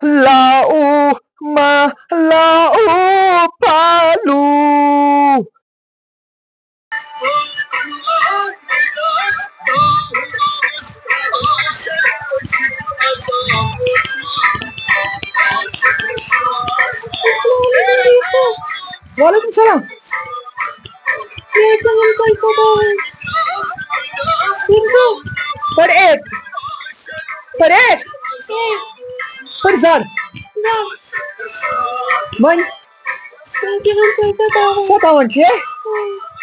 Lau ma lau palu. Waalaikumsalam. पर एक पर जार मन सतावन छे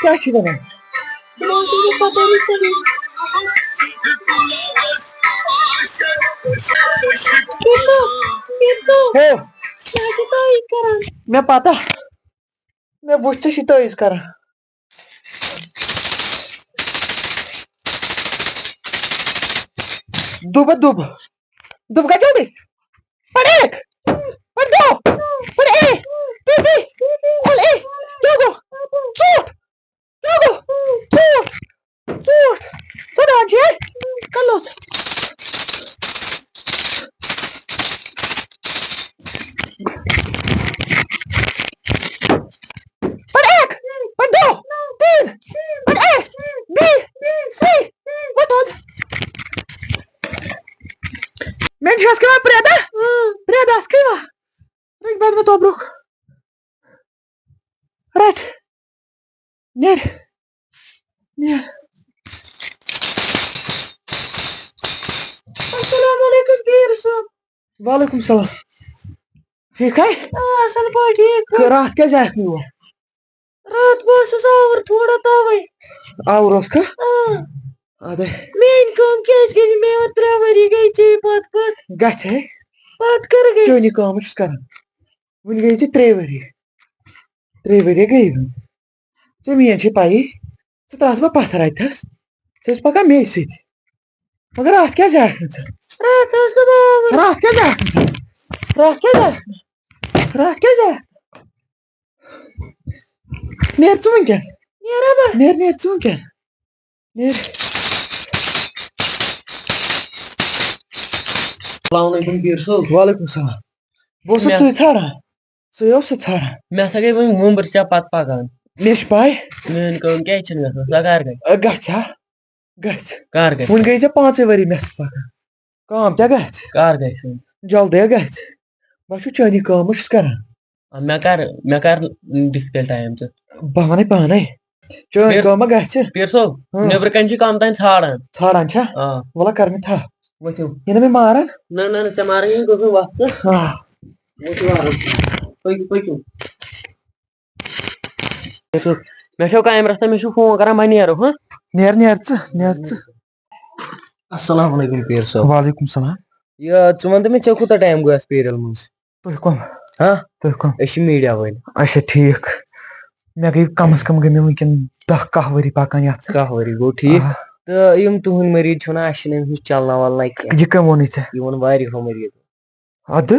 क्या छी बना हो मैं पता मैं बुझते छी तो इस करा दुब दुब दुब का जोड़ी पर एक पर दो पर एक पीपी और एक जोगो चूट जोगो चूट चूट सदा जे कलोस पर एक पर दो तीन पर एक B C what Mensch, was gemacht, Breda? Breda, was gemacht? Ik ben met oproep. Right. Neer. Neer. Assalamualaikum, Birso. Waalaikum salam. ठीक है? असल पर ठीक है। रात क्या जाए हुआ? रात बस और थोड़ा था भाई। और उसका? अरे मेन काम क्या है कि मैं उतरा वरी गई थी बात गए बात कर गई जो नहीं काम उस कर वन गई थी त्रेवरी गई जमीन से पाई से रात में पत्थर आई था से पका मेज से मगर रात क्या जाए रात क्या जाए नेर चुन क्या नेर चुन क्या नेर Assalamualaikum Birso. Waalaikumsalam. Bos het छाड़ा सो से छाड़ा मैं सके वो मुंबर चा पात पागन नेश पाए मैं कौन क्या चल गया सगार गए गच्छा गच्छ कार गए उन गई से 5 वरी मेस पागन काम क्या गच्छ कार गए जल्दी गच्छ बाशु चनी काम उस कर मैं कर डिफिकल्ट टाइम से पाने चनी काम गच्छ Birso नेबर कंची काम तान छाड़न छा हां वाला कर में था ये ना मैं मारन ना ते मारेंगे को वक्त हां वो तो कोई देखो मैं शो कायम रास्ता में शो फोन करा मैं नेरो हां नेर अस्सलाम वालेकुम Birso वालेकुम सलाम ये चमंद में चकुता टाइम गयो स्पेरल मुस तो कम हां तो कम एशी मीडिया वाले अच्छा ठीक मैं गई कम से कम गई मैं वकिन 10 कहवरी पाकन या कहवरी गो ठीक तो यम तुहन मरीज छना आशने हुस चलना वाला ये कम वोनी छे ये वन वारी हो मरीज अद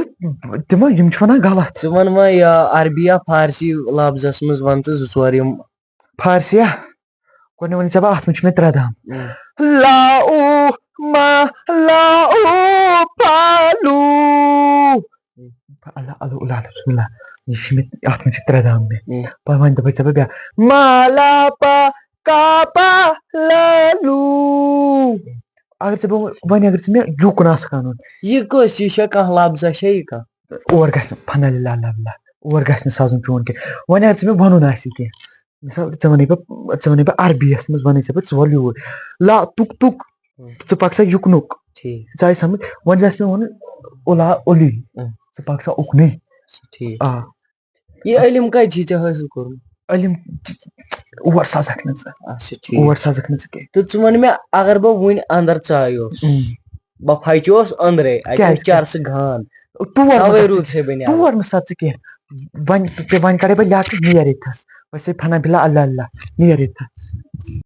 तिम यम छना गलत वन मा या अरबी या फारसी लफ्जस मज वन ज जोर यम फारसी कोने वनी सब आत्म छ में त्रदाम लाउ मा लाउ पालू अल्लाह अल्लाह बिस्मिल्लाह ये में आत्म छ त्रदाम में पर वन दबे सब बया माला पा कापा लालू अगर से वन अगर से मैं जुकना सकान ये कोस ये का लफ्ज है का और गस फनल ला और गस साजन चोन के वन अगर से मैं वनु नासी के मिसाल चवने पे अरबी में वने से चवल ला तुक तुक चपक्सा युकनुक ठीक चाहे समझ वन जस में वन ओला ओली चपक्सा उकने ठीक ये इल्म का चीज हासिल करू इल्म और साजकन अच्छा ठीक और साजकन के तो चमन में अगर बो वन अंदर चायो ब फाइचोस अंदरे आई चार से घान तू रूल से बने तू और में सच के वन करे बे लाके नियरिथस वैसे फना बिला अल्लाह अल्लाह नियरिथस